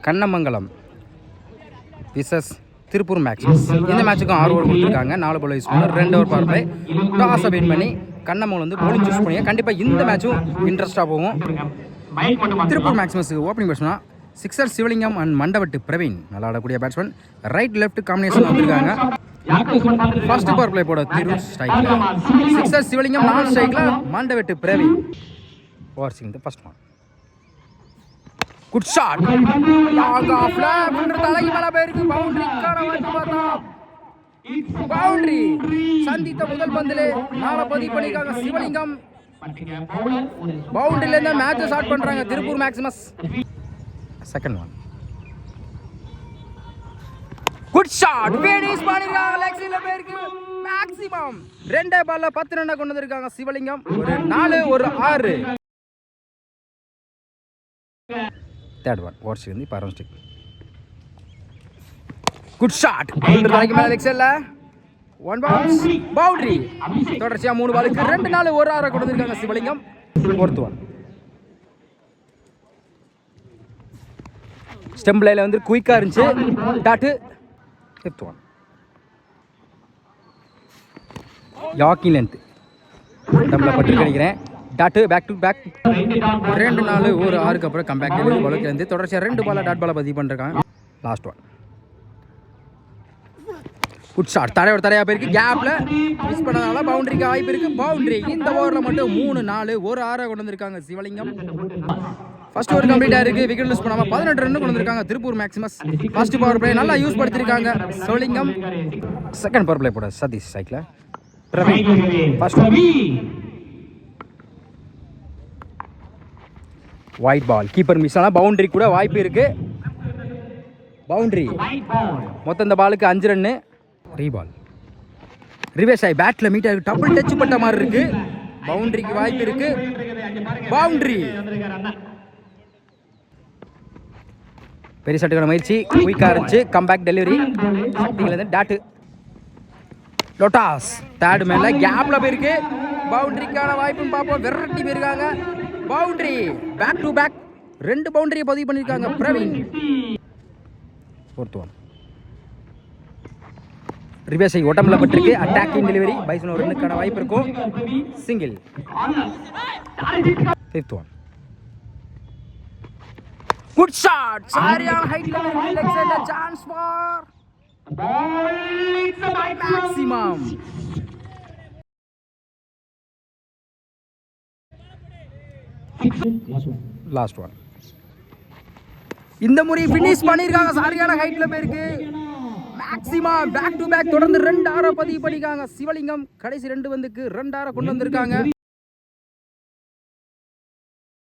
Kannamangalam versus Tiruppur Maximus. இந்த மேட்சுக்கும் 6 over கொடுத்துருக்காங்க. 4 பால் use பண்ணி 2 ஓவர் பவர் பிளே. டாஸை வின் பண்ணி கண்ணமங்கலம் வந்து பவுலிங் சூஸ் பண்ணி கண்டிப்பாக இந்த மேட்சும் இன்ட்ரெஸ்ட்டாக போகும். திருப்பூர் மேக்ஸிமஸுக்கு ஓப்பனிங் பேட்ஸ்மனா சிக்ஸர் சிவலிங்கம் அண்ட் மண்டவட்டு பிரவீன் நல்லா ஆடக்கூடிய பேட்ஸ்மேன். ரைட் லெஃப்ட் காம்பினேஷன் வந்திருக்காங்க. ஃபர்ஸ்ட் பவர் பிளே போட திரு ஸ்ட்ரைக்ல சிக்ஸர் சிவலிங்கம், நான் ஸ்ட்ரைக்ல மண்டவட்டு பிரவீன். ஓவர்சிங் the first one. Good shot. Long off left தலைக்கு மேல போயிருக்கு. பவுண்டரிக்கான வாய்ப்பு பார்த்தா பவுண்டரி. சந்தித்த முதல் பந்திலே 4 பதிவு பண்ணிருக்காங்க சிவலிங்கம். பவுண்டரில இருந்து மேட்ச் ஸ்டார்ட் பண்றாங்க Tiruppur Maximus. Second one. Good shot. Finish பண்ணிருக்காங்க. லெக் சைடுல போயிருக்கு மேக்ஸிமம். 2 பால்ல 10 ரன் கொண்டு வந்திருக்காங்க சிவலிங்கம். ஒரு 4 ஒரு 6. Third one. ஓவர்ஸ் வந்து பாரம் ஸ்டிக். Good shot. தலைக்கு மேல லெக் சைடுல 1 பவுன்ஸ் பவுண்டரி. தொடர்ச்சியா 3 பாலுக்கு 2 4 ஒரு 6 கொண்டு வந்திருக்காங்க சிவலிங்கம். Fourth one. ஸ்டெம்ப் லைன்ல வந்து குயிக்கா இருந்துச்சு. Dot. Fifth one. Yorking length டம்ல பட்டு நினைக்கிறேன். டாட் பேக் டு பேக் 2 4 ஒரு 6க்கு அப்புறம் கம் பேக் டெலிவரி பாலுக்கு வந்து தொடர்ச்சியா 2 பால் டாட் பால பதிவு பண்ணிருக்காங்க. Last one. Good shot. தரையா போயிருக்கு. கேப்ல மிஸ் பண்ணதால பவுண்டரிக்கு வாய்ப்பு இருக்கு. பவுண்டரி. இந்த ஓவரில் மட்டும் 3 4 ஒரு 6 கொண்டு வந்திருக்காங்க சிவலிங்கம். ஃபர்ஸ்ட் ஓவர் கம்ப்ளீட்டா இருக்கு. விக்கெட் லூஸ் பண்ணாம 18 ரன் கொண்டு வந்திருக்காங்க Tiruppur Maximus. First power play நல்லா யூஸ் படுத்திருக்காங்க சிவலிங்கம். செகண்ட் பவர் பிளே போட Sathish cycle Praveen. First wide ball. Keeper miss ஆனா பவுண்டரி கூட வாய்ப்பு இருக்கு. பவுண்டரி. மொத்தம் இந்த பாலுக்கு 5 ரன். ரீபால். ரிவர்ஸ் ஆகி பேட்ல மீட் ஆகி டபுள் டச் பட்ட மாதிரி இருக்கு. பவுண்டரிக்கு வாய்ப்பு இருக்கு. பவுண்டரி. பெரிய சட்டுக்கான முயற்சி குயிக்கா இருந்துச்சு. Come back delivery. டாட். லோட்டாஸ். தேர்ட் மேல கேப்ல போயிருக்கு. பவுண்டரிக்கான வாய்ப்பும் பார்ப்போம். விரட்டி போயிருக்காங்க. பவுண்டரி. பேக் டு பேக் 2 பவுண்டரியை பதிவு பண்ணிருக்காங்க பிரவீன். Fourth one. ரிவர்ஸ் ஆகி உடம்புல பட்டிருக்கு. Attacking delivery. பைசன் ஒரு ரன்னுக்கான வாய்ப்பு இருக்கும். Single. Fifth one. Good shot. சரியான ஹைட்ல லெக் சைடுல chance for maximum. Last one. இந்த முறை ஃபினிஷ் பண்ணிருக்காங்க. சரியான ஹைட்ல போயிருக்கு மேக்ஸிமம். பேக் டு பேக் தொடர்ந்து 2 6 பதிவு பண்ணிருக்காங்க சிவலிங்கம். கடைசி 2 பந்துக்கு 2 6 கொண்டு வந்திருக்காங்க.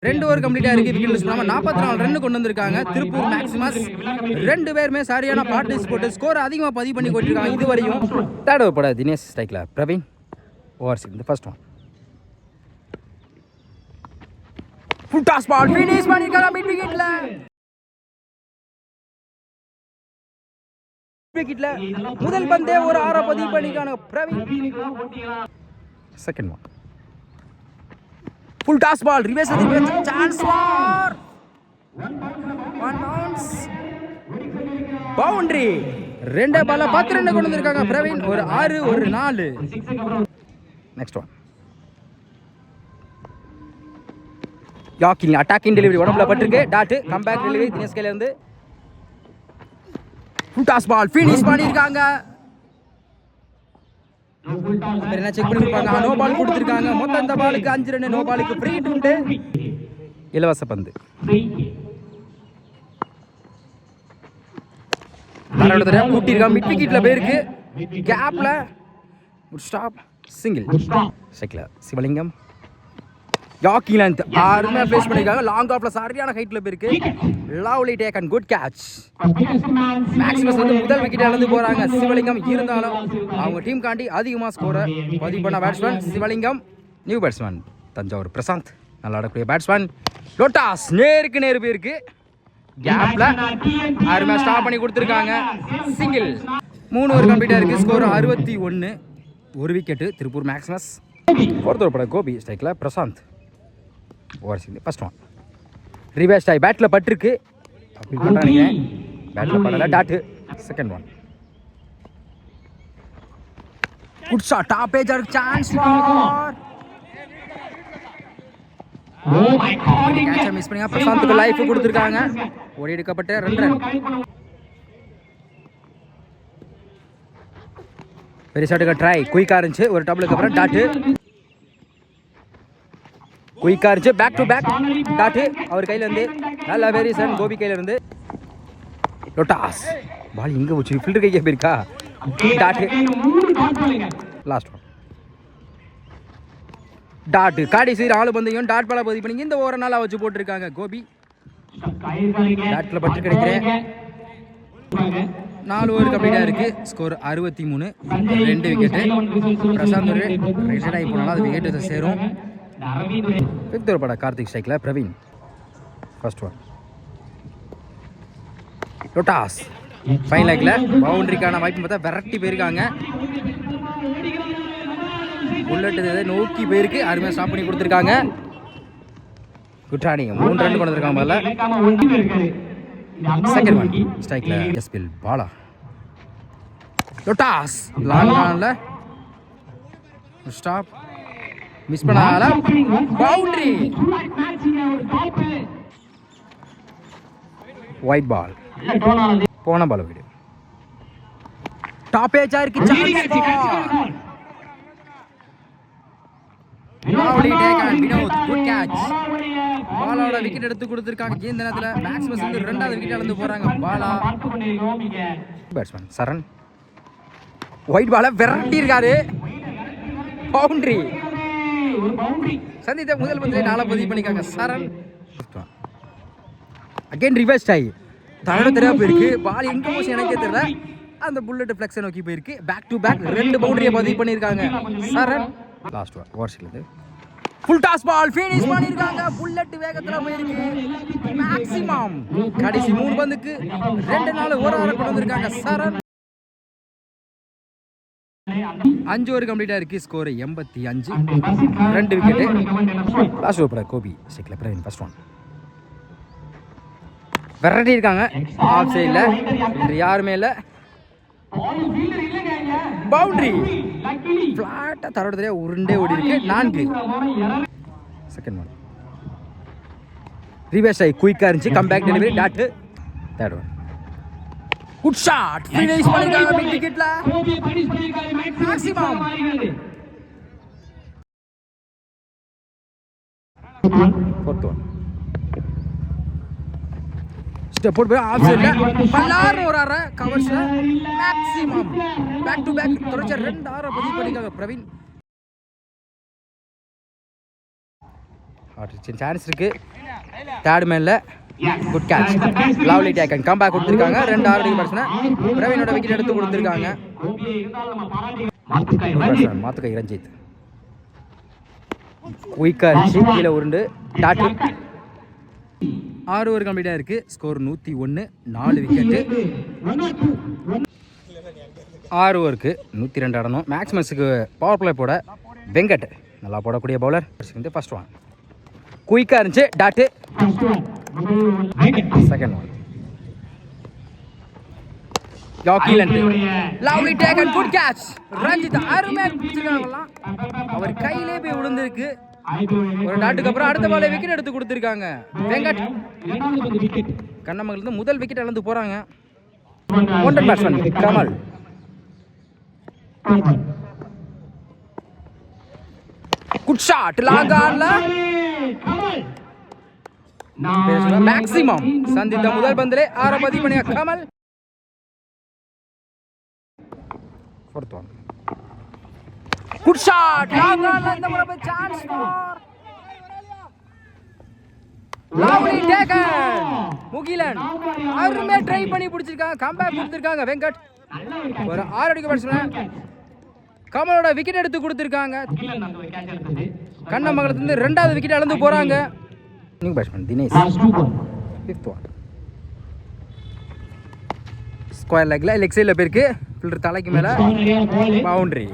2 ஓவர் கம்ப்ளீட்டா இருக்கு. விக்கெட் லூஸ் பண்ணாம 44 ரன் கொண்டு வந்திருக்காங்க திருப்பூர் மேக்ஸிமஸ். 2 பேருமே சரியான பார்ட்டிசிபேட் ஸ்கோர் அதிகமா பதிவு பண்ணி கொண்டிருக்காங்க இதுவரையும். தேர்ட் ஓவர் போட தினேஷ் ஸ்ட்ரைக்ல பிரவீன். ஓவர்ஸ் இந்த first one. Full toss ball. Finish பண்ணிருக்காங்க மிட் விக்கெட்ல. விக்கெட்ல முதல் பந்தே ஒரு 6 பதிவு பண்ணிருக்காங்க Praveen. Second one. Full toss ball. Reverse chance for 1 bounce boundary. 2 பால்ல 10 ரன் கொண்டு வந்திருக்காங்க பிரவீன். ஒரு 6 ஒரு 4. Next one. Yorking attacking delivery உடம்புல பட்டிருக்கு. Dot. Come back delivery Dinesh கையில இருந்து. Full toss ball. ஃபினிஷ் பண்ணிருக்காங்க. என்ன செக் பண்ணிருப்பாங்க. நோ பால் கொடுத்திருக்காங்க. மொத்தம் இந்த பாலுக்கு 5 ரன். நோ பாலுக்கு ஃப்ரீ ஹிட். இலவச பந்து. தரவுல கூட்டிருக்காங்க. மிட் விக்கெட்ல போயிருக்கு. கேப்ல ஒரு ஸ்டாப் சிங்கிள். சைக்கிள் சிவலிங்கம். யாக்கிங் லென்த் ஆறுமே ஃபேஸ் பண்ணிருக்காங்க. லாங் ஆஃப்ல சரியான ஹைட்ல போயிருக்கு. Lovely take and good catch. Maximus வந்து முதல் விக்கெட் இழந்து போறாங்க சிவலிங்கம். இருந்தாலும் அவங்க டீம் காண்டி அதிகமா ஸ்கோரை பதிவு பண்ண பேட்ஸ்மேன் சிவலிங்கம். நியூ பேட்ஸ்மேன் தஞ்சாவூர் பிரசாந்த் நல்லா ஆடக்கூடிய பேட்ஸ்மேன். லோட்டாஸ் நேருக்கு நேரு போயிருக்கு. கேப்ல ஆறுமே ஸ்டாப் பண்ணி கொடுத்துருக்காங்க. சிங்கிள். 3 ஓவர் கம்ப்ளீட்டா இருக்கு. ஸ்கோர் 61. ஒரு wicket Tiruppur Maximus. Fourth over பட கோபி ஸ்ட்ரைக்ல Prashanth. Overs first one. Reverse ஆகி பேட்ல பட்டிருக்கு. அப்படி பண்ணுறாங்க. பேட்டில் படலை. Dot. Second one. Good shot. Top edge இருக்கு. சான்ஸ் ஃபார் கேட்சை மிஸ் பண்ணி பிரசாந்துக்கு லைஃப் கொடுத்துருக்காங்க. ஓடி எடுக்கப்பட்ட 2 ரன். பெரிய ஷாட்டுக்கு ட்ரை குயிக்காக இருந்துச்சு. ஒரு டபுளுக்கு அப்புறம் டாட்டு. குயிக்காக இருந்துச்சு. Back to back dot. அவர் கையில் இருந்து நல்ல வேரியேஷன். கோபி கையில் இருந்து லொட்டாஸ். பால் இங்கே போச்சு. ஃபில்டர் கைக்கே போயிருக்கா. டாட்டு. Last one. டாட்டு. கடைசி 4 பந்தையும் டாட் பால பதிவு பண்ணி இந்த ஓவரை நாளாக வச்சு போட்டிருக்காங்க கோபி. டாட்டில் பட்டு கிடைக்கிறேன். 4 ஓவர் கம்ப்ளீட்டாக இருக்கு. ஸ்கோர் 63. 2 விக்கெட்டு. பிரசாந்த் ஒரு ரிட்டர்ட் ஆகி போனாலும் அது விக்கெட்டு சேரும். 5th ஓவர் பட கார்த்திக் ஸ்ட்ரைக்கில் பிரவீன். First one. லொட்டாஸ். ஃபைன் லைக்கில் பவுண்டரிக்கான வாய்ப்பு பார்த்தா விரட்டி போயிருக்காங்க. புல்லட் நோக்கி போயிருக்கு. அருமையாக ஸ்டாப் பண்ணி கொடுத்துருக்காங்க. குட்ரானிங்க 3 ரன் கொண்டு வந்திருக்காங்க. முதல்ல செகண்ட் ஒன். ஸ்ட்ரைக்கில் எஸ்பில் பாலா. லொட்டாஸ் லாங் ஆன்ல ஸ்டாப் மிஸ் பண்ணால பவுண்டரி. Wide ball. போன பால் வீடு. டாப் ஏஜா இருக்கு. Vinoth good catch. பாலாவோட விக்கெட் எடுத்து கொடுத்துருக்காங்க. இந்த நேரத்தில் மேக்ஸிமஸ் வந்து 2வது விக்கெட் இழந்து போறாங்க. பாலா பேட்ஸ்மேன் சரண் ஒயிட் பாலை விரட்டி இருக்காரு. பவுண்டரி. சந்தித்த முதல் பந்திலே 4 பதிவு பண்ணிக்காங்க சரண். அகைன் ரிவர்ஸ் ஆகி தடவை தெரியா போயிருக்கு. பால் எங்க போச்சு எனக்கே தெரியல. அந்த புல்லட் ஃபிளெக்ஸை நோக்கி போயிருக்கு. பேக் டு பேக் 2 பவுண்டரியை பதிவு பண்ணியிருக்காங்க சரண். லாஸ்ட் ஓவர்ஸ்ல ஃபுல் டாஸ் பால் ஃபினிஷ் பண்ணிருக்காங்க. புல்லட் வேகத்துல போயிருக்கு. மேக்ஸிமம் கடைசி 3 பந்துக்கு 2-4 ஓவர் கொண்டு வந்திருக்காங்க சரண். 5 ஓவர் கம்ப்ளீட்டா இருக்கு. Score 85. 2 wicket. Last over Gopi ஸ்ட்ரைக்ல பிரவீன். First one. விரட்டி இருக்காங்க. ஆஃப் சைட்ல யாருமே இல்ல. பவுண்டரி. பிளாட்டா தரோட உருண்டே ஓடி இருக்கு. 4. Second one. ரிவர்ஸ் ஆகி குயிக்கா இருந்துச்சு. Come back delivery. Dot. Third one. Good shot. Finish பண்ணிருக்காங்க பிக் விக்கெட்ல. மேக்ஸிமம். Fourth one. ஸ்டெப் போட் போய் ஆஃப் சைடுல பல்லாறு ஒரு ஆற கவர்ஸ்ல மேக்ஸிமம். பேக் டு பேக் தொடர்ச்சி 2 ஆற பதிவு பண்ணிருக்காங்க பிரவீன். சான்ஸ் இருக்கு. தேர்ட் மேன்ல good catch. Lovely take and come back கொடுத்துருக்காங்க. 2 ஆறு பர்சன பிரவீனோட விக்கெட் எடுத்து கொடுத்துருக்காங்க. மாத்துக்கை ரஞ்சித் குயிக்கா இருந்துச்சு. கீழே உருண்டு டாட். 6 ஓவர் கம்ப்ளீட்டாக இருக்கு. ஸ்கோர் 101. 4 விக்கெட்டு. 6 ஓவருக்கு 102 ஆடணும். மேக்ஸிமஸுக்கு பவர் பிளே போட வெங்கட் நல்லா போடக்கூடிய பவுலர். First one. குயிக்காக இருந்துச்சு. Tattoo. Second one. Lovely take and good catch. Ranjith அருமையா பிடிச்சிருக்காங்கலாம். அவர் கையிலே போய் விழுந்திருக்கு. ஒரு டாட்டுக்கு அப்புறம் அடுத்த பாலை விக்கெட் எடுத்து கொடுத்திருக்காங்க வெங்கட். கண்ணமங்கல இருந்து முதல் விக்கெட் இழந்து போறாங்க. ஒன்றன் batsman Kamal. Good shot. Long ஆன்ல மேக்ஸிமம். சந்தித்த முதல் பந்திலே 6 பதிவு பண்ணிய Kamal. Fourth one. Good shot. Long ஆன்ல இந்த முறை chance for lovely taken. Mugilan அருமையா ட்ரை பண்ணி பிடிச்சிருக்காங்க. கம்பேக் கொடுத்திருக்காங்க வெங்கட். ஒரு 6 அடிக்க பேட்ஸ்மேன் கமலோட விக்கெட் எடுத்து கொடுத்திருக்காங்க. கண்ணமங்கலத்துல இருந்து 2வது விக்கெட் இழந்து போறாங்க. New batsman Dinesh. Fifth one. Square லெக்ல லெக் சைடுல போயிருக்கு. ஃபில்டர் தலைக்கு மேல boundary.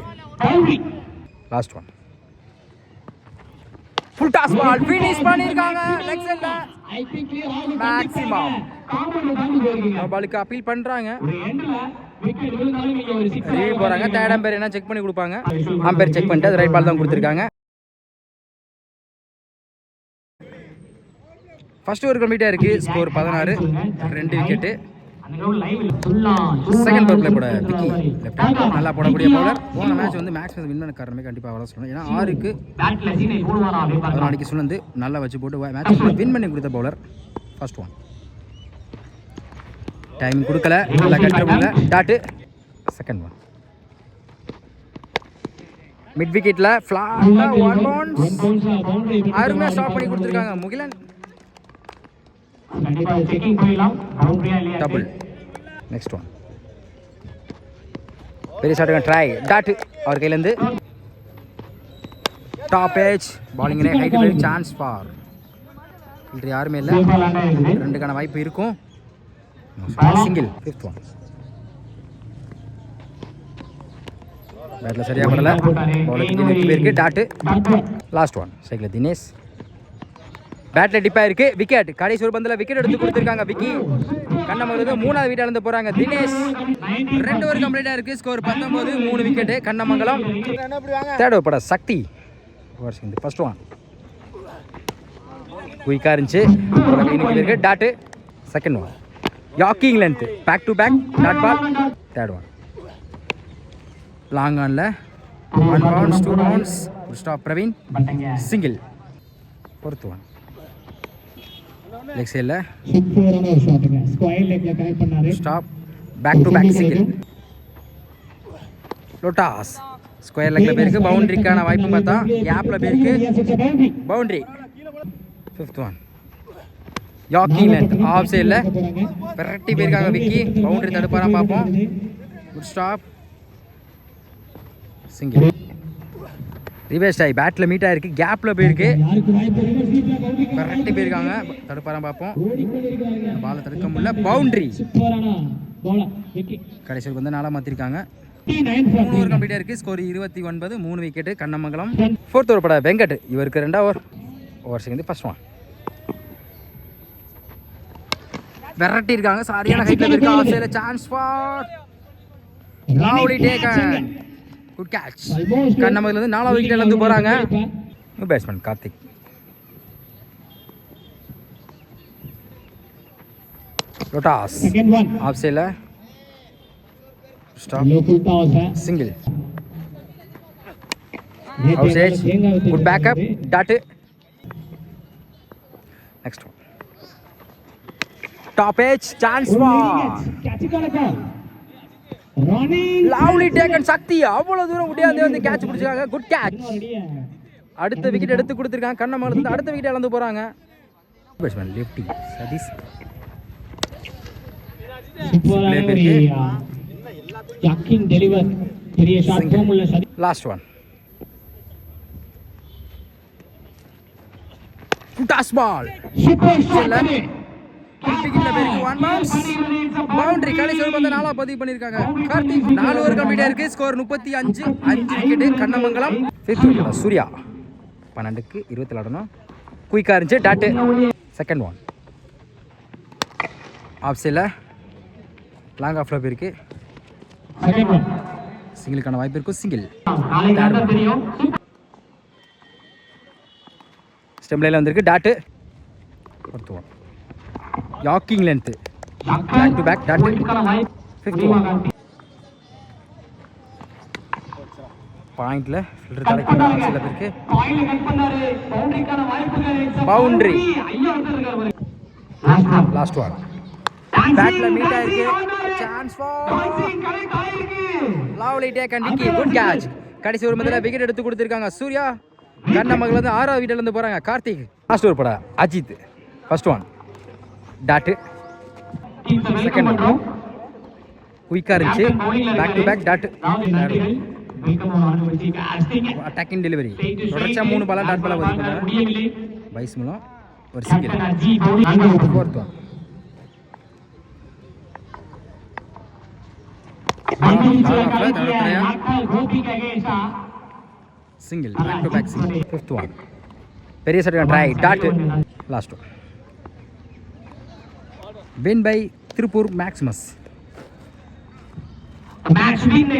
Last one. Full toss ball finish பண்ணிருக்காங்க லெக் சைடுல மேக்ஸிமம். பாலுக்கு அப்பீல் பண்றாங்க. ரிவ்யூ போறாங்க. தேர்ட் அம்பையர் என்ன செக் பண்ணி கொடுப்பாங்க. அம்பையர் செக் பண்ணிட்டு அது ரைட் பால் தான் கொடுத்துருக்காங்க. ஃபர்ஸ்ட் ஓவர் கம்ப்ளீட்டாக இருக்கு. Score 16, 2 wicket. Second power play போட விக்கி லெஃப்ட் ஹேண்ட் நல்லா போடக்கூடிய பவுலர். போன மேட்ச் வந்து மேட்ச் வின் பண்ண காரணமே கண்டிப்பாக அவ்வளோ சொல்லணும். ஏன்னா 6க்கு 14 சுழந்து நல்லா வச்சு போட்டு மேட்ச் வின் பண்ணி கொடுத்த பவுலர். ஃபர்ஸ்ட் ஒன் டைம் கொடுக்கல, நல்லா கட்டுறவங்க டாட்டு. செகண்ட் ஒன் மிட் விக்கெட்டில் ஃப்ளாட்டாக 1 பவுன்ஸ் அருமையாக ஸ்டாப் பண்ணி கொடுத்துருக்காங்க முகிலன். டபுள். நெக்ஸ்ட் ஒன் பெரிய ஷாட்டுங்க ட்ரை டாட் அவர் கையிலேருந்து. டாப் ஏஜ் பாலிங்கே ஹைட் சான்ஸ் ஃபார் இன்று யாருமே இல்லை. 2க்கான வாய்ப்பு இருக்கும். சிங்கிள். ஃபிஃப்த் ஒன் பேட்டில் சரியாக படலை. பவுலுக்கு இருக்கு dot. Last one cycle Dinesh பேட்டில் டிப்பாக இருக்கு. விக்கெட் கடைசி ஒரு பந்தில் விக்கெட் எடுத்து கொடுத்துருக்காங்க விக்கி. கண்ணமங்கலத்து 3வது விக்கெட் இழந்து போகிறாங்க தினேஷ். 2 ஓவர் கம்ப்ளீட்டாக இருக்குது. Score 19, 3 wicket Kannamangalam. Third over பட சக்தி ஃபர்ஸ்ட் ஒன் குயிக்காக இருந்துச்சு. இருக்கு dot. Second one yorking length back to back dot ball. Third one long ஆனில் 1 bounce 2 bounce stop Praveen single. Fourth one leg சைடில் stop back to back single. லோட்டாஸ் square லெக்கில் போயிருக்கு. பவுண்டரிக்கான வாய்ப்பு பார்த்தா கேப்பில் போயிருக்கு. Boundary. Fifth one yorking length off சைடில் விரட்டி போயிருக்காங்க விக்கி. பவுண்டரி தடுப்பாராம் பார்ப்போம். Good stop single. ரிவர்ஸ் ஆகி பேட்டில் மீட் ஆகிருக்கு. கேப்பில் போயிருக்கு. கரெக்டாக போயிருக்காங்க. தடுப்பாரம் பார்ப்போம். பாலை தடுக்க முடியல. பவுண்டரி. கடைசி வந்து 4 மாற்றிருக்காங்க. 3 ஓவர் கம்ப்ளீட்டாக இருக்குது. Score 29, 3 wicket Kannamangalam. Fourth over பட வெங்கட் இவருக்கு 2 ஓவர் சேர்ந்து ஃபர்ஸ்ட் ஒன் விரட்டி இருக்காங்க. சரியான ஹைட்டில் இருக்கு. ஆஃப் சைடில் chance for lovely taken. Good catch. கண்ணமங்கலத்து 4வது விக்கெட் இழந்து போகிறாங்க. பேட்ஸ்மேன் கார்த்திக். லோட்டாஸ் ஆஃப் சைடில் stop single. Outside good backup dot. Next one top edge chance for lovely taken Sakthi. அவ்வளவு தூரம் முடியாது வந்து கேட்ச் பிடிச்சிருக்காங்க. Good catch. அடுத்த விக்கெட் எடுத்து கொடுத்துருக்காங்க. கண்ணமங்கலத்து அடுத்த விக்கெட் இழந்து போறாங்க. Batsman lefty Sathish. Last one toss ball boundary. கடைசி ஓவர் வந்து 4 பதிவு பண்ணிருக்காங்க. கார்த்திக் 4 ஓவர் கம்ப்ளீட்டா இருக்கு. Score 35, 5 wicket Kannamangalam. சூர்யா 12க்கு 20 ஆடணும். குயிக்கா இருந்துச்சு டாட்டு. செகண்ட் ஒன் ஆஃப் சைடில் லாங் ஆஃப்ல போயிருக்கு. சிங்கிளுக்கான வாய்ப்பு இருக்கும். சிங்கிள். ஸ்டெம்லைல வந்திருக்கு dot. Fourth one yorking length back to back dot. Fifth one பாயிண்ட்ல ஃபில்டர் தலைக்கு சில பேருக்கு பவுண்டரி. லாஸ்ட் ஒன் பேட்ல மீட் ஆயிருக்கு. Chance for lovely taken Vicky. Good catch. கடைசி ஒரு மதில விக்கெட் எடுத்து கொடுத்திருக்காங்க சூர்யா. கண்ணமங்கலம் வந்து 6வது விக்கெட்ல இருந்து போறாங்க. கார்த்திக் லாஸ்ட் ஓவர் பட Ajith first one dot. Second one குயிக்கா இருந்துச்சு back to back dot. Attacking delivery தொடர்ச்சியா 3 பாலா டாட் பாலா வந்து வைஸ் மூலம் ஒரு single. Fourth one single back to back single. Fifth one பெரிய சட்டை try dot. Last one win by Tiruppur Maximus. Match win